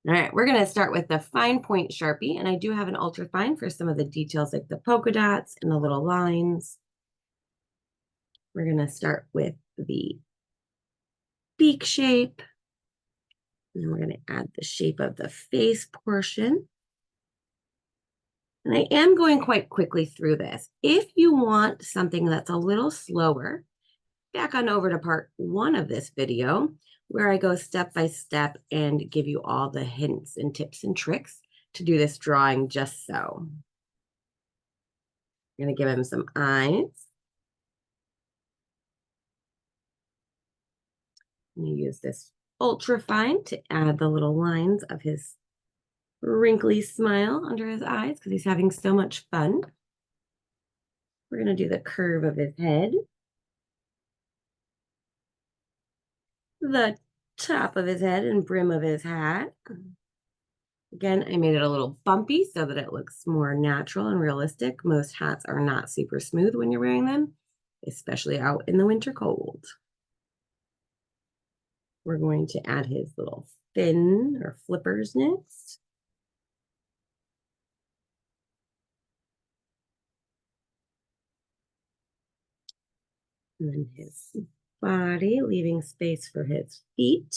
All right, we're going to start with the fine point Sharpie, and I do have an ultra fine for some of the details like the polka dots and the little lines. We're going to start with the beak shape, and then we're going to add the shape of the face portion. And I am going quite quickly through this. If you want something that's a little slower, back on over to part 1 of this video, where I go step by step and give you all the hints and tips and tricks to do this drawing just so. I'm going to give him some eyes. I'm going to use this ultra fine to add the little lines of his wrinkly smile under his eyes because he's having so much fun. We're going to do the curve of his head, the top of his head and brim of his hat. Again, I made it a little bumpy so that it looks more natural and realistic. Most hats are not super smooth when you're wearing them, especially out in the winter cold. We're going to add his little fin or flippers next. And then his body, leaving space for his feet.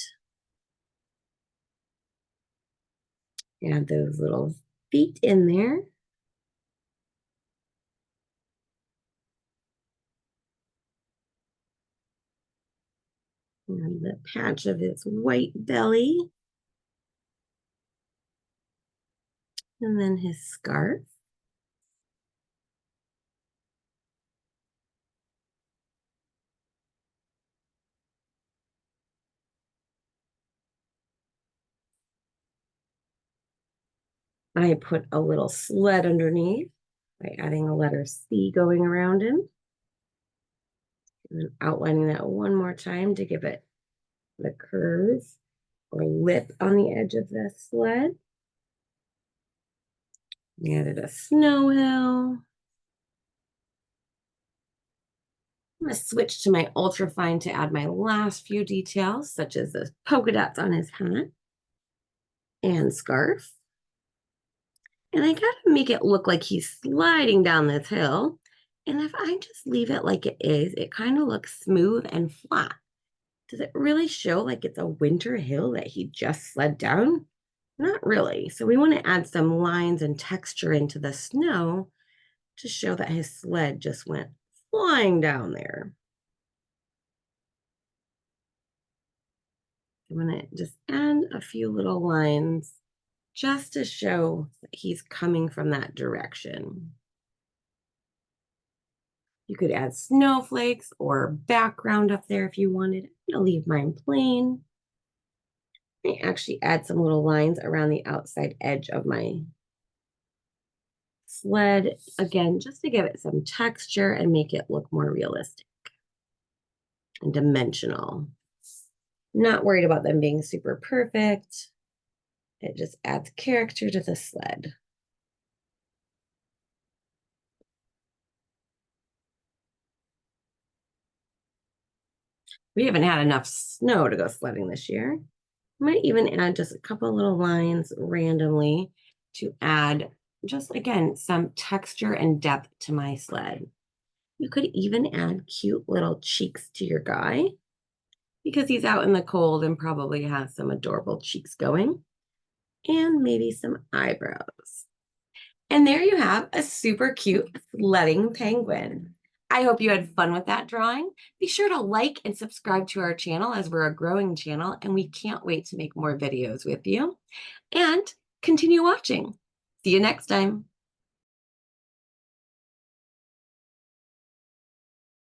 Add those little feet in there. And the patch of his white belly. And then his scarf. I put a little sled underneath by adding a letter C going around him. And then outlining that one more time to give it the curve or lip on the edge of the sled. We added a snow hill. I'm going to switch to my ultra fine to add my last few details, such as the polka dots on his hat and scarf. And I got to make it look like he's sliding down this hill. And if I just leave it like it is, it kind of looks smooth and flat. Does it really show like it's a winter hill that he just slid down? Not really. So we want to add some lines and texture into the snow to show that his sled just went flying down there. I'm going to just add a few little lines just to show that he's coming from that direction. You could add snowflakes or background up there if you wanted. I'll leave mine plain. I actually add some little lines around the outside edge of my sled, again, just to give it some texture and make it look more realistic and dimensional. Not worried about them being super perfect. It just adds character to the sled. We haven't had enough snow to go sledding this year. I might even add just a couple little lines randomly to add just, again, some texture and depth to my sled. You could even add cute little cheeks to your guy because he's out in the cold and probably has some adorable cheeks going, and maybe some eyebrows. And there you have a super cute sledding penguin. I hope you had fun with that drawing. Be sure to like and subscribe to our channel as we're a growing channel and we can't wait to make more videos with you. And continue watching. See you next time.